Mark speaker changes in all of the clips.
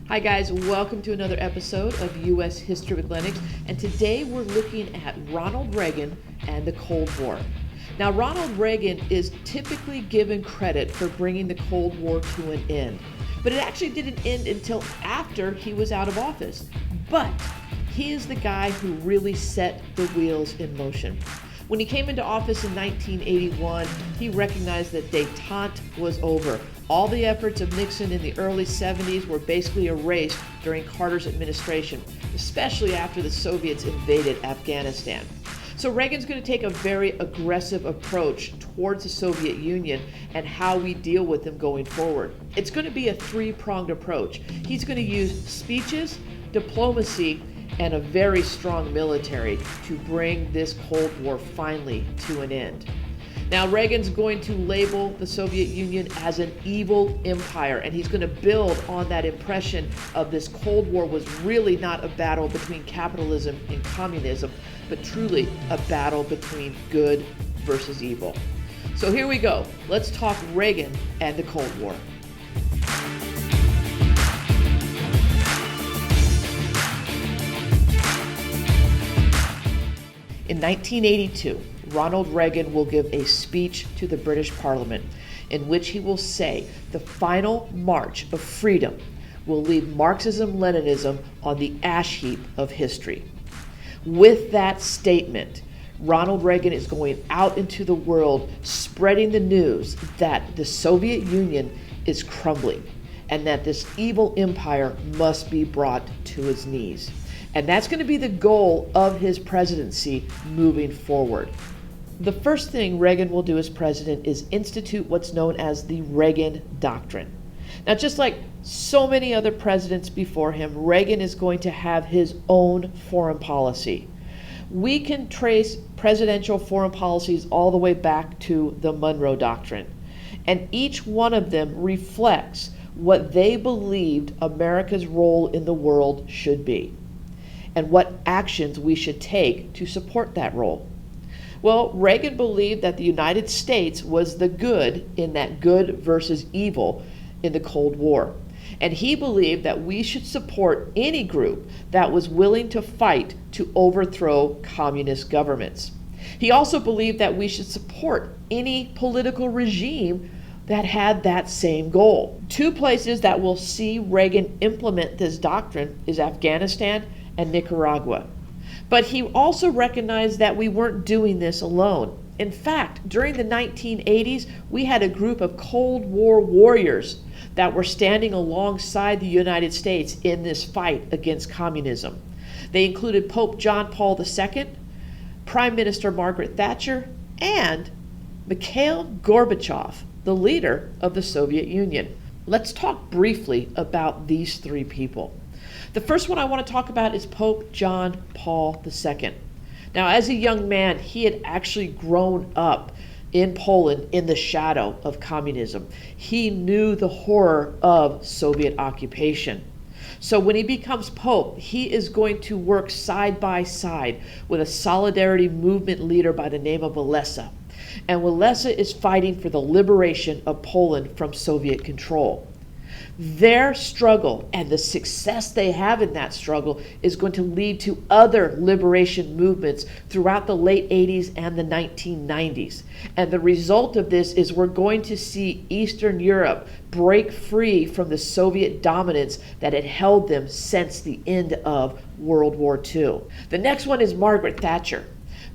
Speaker 1: Hi guys, welcome to another episode of U.S. History with Lennox, and today we're looking at Ronald Reagan and the Cold War. Now, Ronald Reagan is typically given credit for bringing the Cold War to an end, but it actually didn't end until after he was out of office. But he is the guy who really set the wheels in motion. When he came into office in 1981, he recognized that détente was over. All the efforts of Nixon in the early 70s were basically erased during Carter's administration, especially after the Soviets invaded Afghanistan. So Reagan's going to take a very aggressive approach towards the Soviet Union and how we deal with them going forward. It's going to be a three-pronged approach. He's going to use speeches, diplomacy, and a very strong military to bring this Cold War finally to an end. Now, Reagan's going to label the Soviet Union as an evil empire, and he's going to build on that impression of this Cold War was really not a battle between capitalism and communism, but truly a battle between good versus evil. So here we go. Let's talk Reagan and the Cold War. In 1982, Ronald Reagan will give a speech to the British Parliament in which he will say the final march of freedom will leave Marxism-Leninism on the ash heap of history. With that statement, Ronald Reagan is going out into the world spreading the news that the Soviet Union is crumbling and that this evil empire must be brought to its knees. And that's going to be the goal of his presidency moving forward. The first thing Reagan will do as president is institute what's known as the Reagan Doctrine. Now, just like so many other presidents before him, Reagan is going to have his own foreign policy. We can trace presidential foreign policies all the way back to the Monroe Doctrine, and each one of them reflects what they believed America's role in the world should be, and what actions we should take to support that role. Well, Reagan believed that the United States was the good in that good versus evil in the Cold War. And he believed that we should support any group that was willing to fight to overthrow communist governments. He also believed that we should support any political regime that had that same goal. Two places that will see Reagan implement this doctrine is Afghanistan and Nicaragua. But he also recognized that we weren't doing this alone. In fact, during the 1980s, we had a group of Cold War warriors that were standing alongside the United States in this fight against communism. They included Pope John Paul II, Prime Minister Margaret Thatcher, and Mikhail Gorbachev, the leader of the Soviet Union. Let's talk briefly about these three people. The first one I want to talk about is Pope John Paul II. Now, as a young man, he had actually grown up in Poland in the shadow of communism. He knew the horror of Soviet occupation. So when he becomes Pope, he is going to work side by side with a solidarity movement leader by the name of Walesa. And Walesa is fighting for the liberation of Poland from Soviet control. Their struggle and the success they have in that struggle is going to lead to other liberation movements throughout the late 80s and the 1990s. And the result of this is we're going to see Eastern Europe break free from the Soviet dominance that had held them since the end of World War II. The next one is Margaret Thatcher.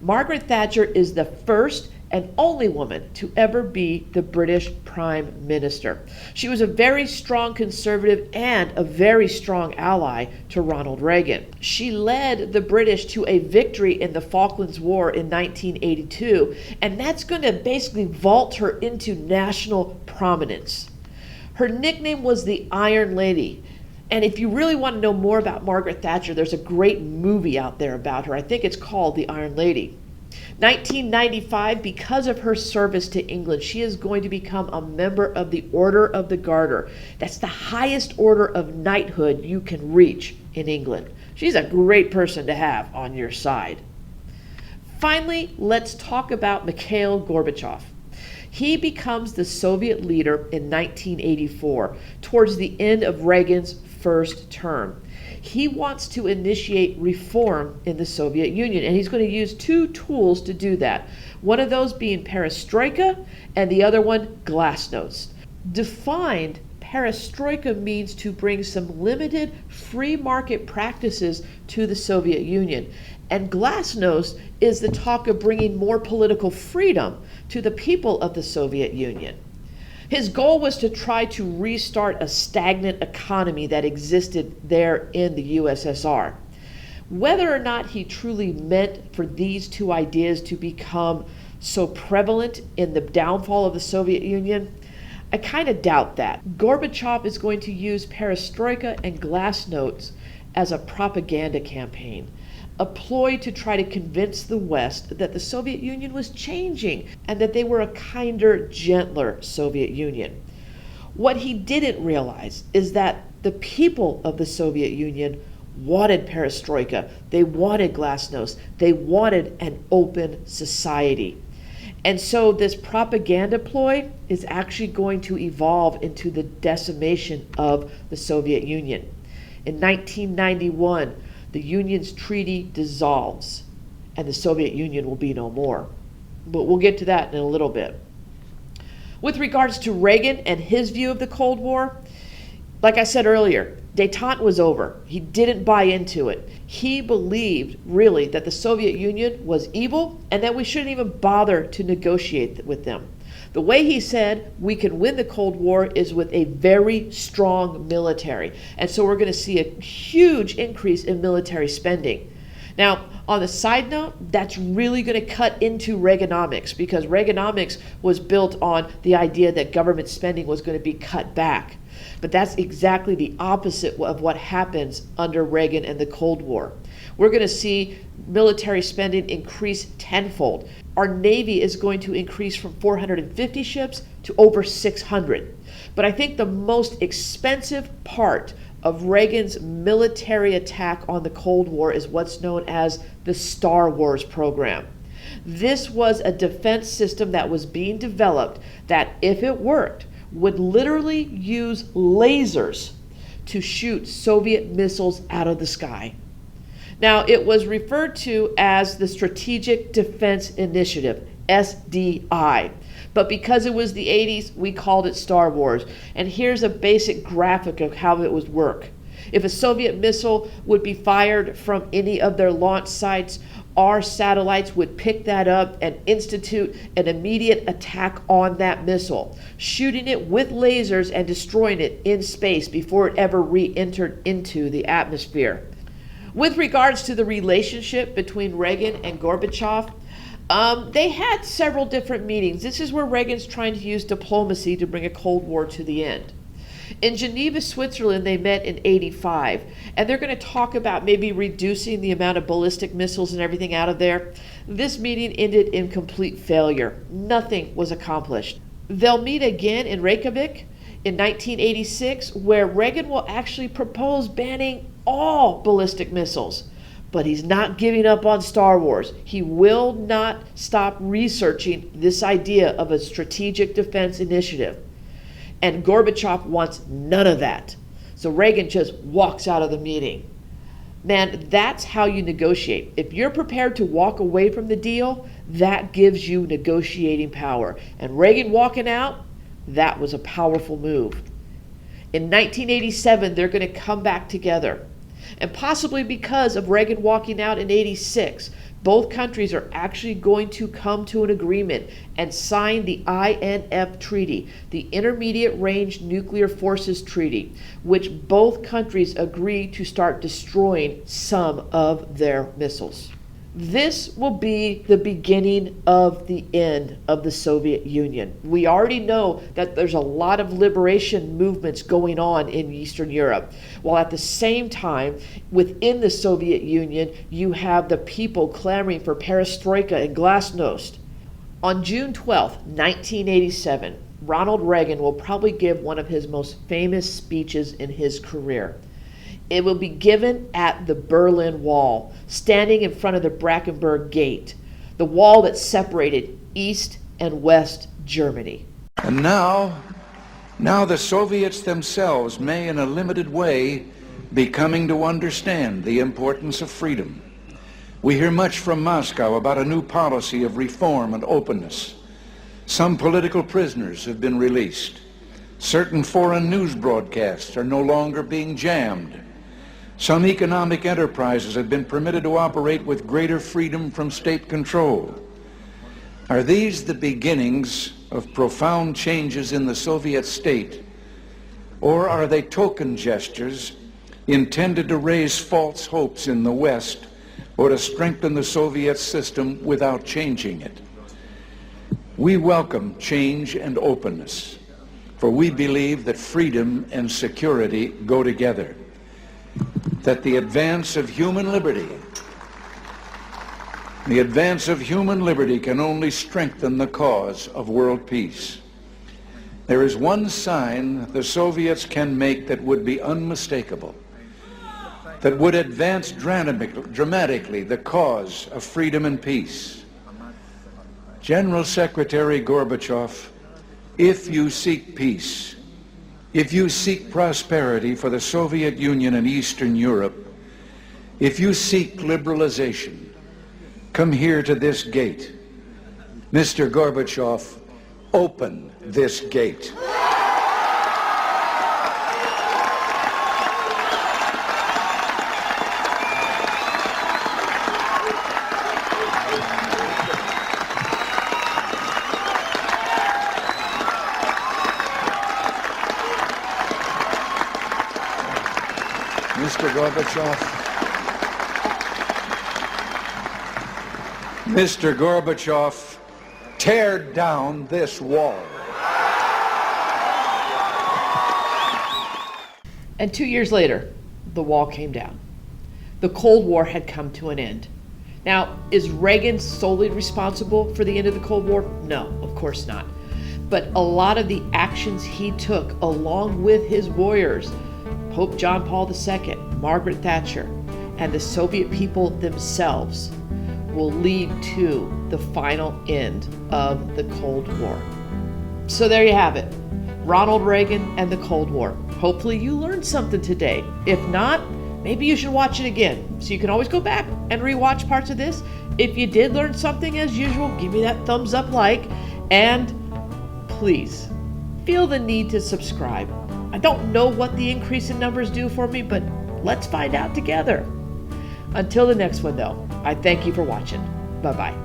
Speaker 1: Margaret Thatcher is the first and only woman to ever be the British Prime Minister. She was a very strong conservative and a very strong ally to Ronald Reagan. She led the British to a victory in the Falklands War in 1982, and that's going to basically vault her into national prominence. Her nickname was the Iron Lady. And if you really want to know more about Margaret Thatcher, there's a great movie out there about her. I think it's called The Iron Lady. 1995, because of her service to England, she is going to become a member of the Order of the Garter. That's the highest order of knighthood you can reach in England. She's a great person to have on your side. Finally, let's talk about Mikhail Gorbachev. He becomes the Soviet leader in 1984, towards the end of Reagan's first term. He wants to initiate reform in the Soviet Union, and he's going to use two tools to do that. One of those being perestroika, and the other one glasnost. Defined, perestroika means to bring some limited free market practices to the Soviet Union. And glasnost is the talk of bringing more political freedom to the people of the Soviet Union. His goal was to try to restart a stagnant economy that existed there in the USSR. Whether or not he truly meant for these two ideas to become so prevalent in the downfall of the Soviet Union, I kind of doubt that. Gorbachev is going to use perestroika and glasnost as a propaganda campaign, a ploy to try to convince the West that the Soviet Union was changing and that they were a kinder, gentler Soviet Union. What he didn't realize is that the people of the Soviet Union wanted perestroika, they wanted glasnost, they wanted an open society. And so this propaganda ploy is actually going to evolve into the decimation of the Soviet Union. In 1991, the Union's treaty dissolves, and the Soviet Union will be no more. But we'll get to that in a little bit. With regards to Reagan and his view of the Cold War, like I said earlier, détente was over. He didn't buy into it. He believed, really, that the Soviet Union was evil and that we shouldn't even bother to negotiate with them. The way he said we can win the Cold War is with a very strong military. And so we're going to see a huge increase in military spending. Now, on the side note, that's really going to cut into Reaganomics, because Reaganomics was built on the idea that government spending was going to be cut back. But that's exactly the opposite of what happens under Reagan and the Cold War. We're going to see military spending increase tenfold. Our Navy is going to increase from 450 ships to over 600. But I think the most expensive part of Reagan's military attack on the Cold War is what's known as the Star Wars program. This was a defense system that was being developed that, if it worked, would literally use lasers to shoot Soviet missiles out of the sky. Now, it was referred to as the Strategic Defense Initiative, SDI. But because it was the 80s, we called it Star Wars. And here's a basic graphic of how it would work. If a Soviet missile would be fired from any of their launch sites, our satellites would pick that up and institute an immediate attack on that missile, shooting it with lasers and destroying it in space before it ever re-entered into the atmosphere. With regards to the relationship between Reagan and Gorbachev, they had several different meetings. This is where Reagan's trying to use diplomacy to bring a Cold War to the end. In Geneva, Switzerland, they met in '85, and they're going to talk about maybe reducing the amount of ballistic missiles and everything out of there. This meeting ended in complete failure. Nothing was accomplished. They'll meet again in Reykjavik in 1986, where Reagan will actually propose banning all ballistic missiles. But he's not giving up on Star Wars. He will not stop researching this idea of a strategic defense initiative. And Gorbachev wants none of that. So Reagan just walks out of the meeting. Man, that's how you negotiate. If you're prepared to walk away from the deal, that gives you negotiating power. And Reagan walking out, that was a powerful move. In 1987, they're going to come back together. And possibly because of Reagan walking out in '86, both countries are actually going to come to an agreement and sign the INF Treaty, the Intermediate Range Nuclear Forces Treaty, which both countries agree to start destroying some of their missiles. This will be the beginning of the end of the Soviet Union. We already know that there's a lot of liberation movements going on in Eastern Europe, while at the same time, within the Soviet Union, you have the people clamoring for perestroika and glasnost. On June 12, 1987, Ronald Reagan will probably give one of his most famous speeches in his career. It will be given at the Berlin Wall, standing in front of the Brandenburg Gate, the wall that separated East and West Germany.
Speaker 2: And now the Soviets themselves may, in a limited way, becoming to understand the importance of freedom. We hear much from Moscow about a new policy of reform and openness. Some political prisoners have been released. Certain foreign news broadcasts are no longer being jammed. Some economic enterprises have been permitted to operate with greater freedom from state control. Are these the beginnings of profound changes in the Soviet state, or are they token gestures intended to raise false hopes in the West or to strengthen the Soviet system without changing it? We welcome change and openness, for we believe that freedom and security go together, that the advance of human liberty can only strengthen the cause of world peace. There is one sign the Soviets can make that would be unmistakable, that would advance dramatically the cause of freedom and peace. General Secretary Gorbachev, if you seek peace, if you seek prosperity for the Soviet Union and Eastern Europe, if you seek liberalization, come here to this gate. Mr. Gorbachev, open this gate. Mr. Gorbachev, tear down this wall.
Speaker 1: And 2 years later, the wall came down. The Cold War had come to an end. Now, is Reagan solely responsible for the end of the Cold War? No, of course not. But a lot of the actions he took, along with his warriors, Pope John Paul II, Margaret Thatcher, and the Soviet people themselves, will lead to the final end of the Cold War. So there you have it, Ronald Reagan and the Cold War. Hopefully you learned something today. If not, maybe you should watch it again. So you can always go back and rewatch parts of this. If you did learn something, as usual, give me that thumbs up like, and please feel the need to subscribe. I don't know what the increase in numbers do for me, but let's find out together. Until the next one, though, I thank you for watching. Bye-bye.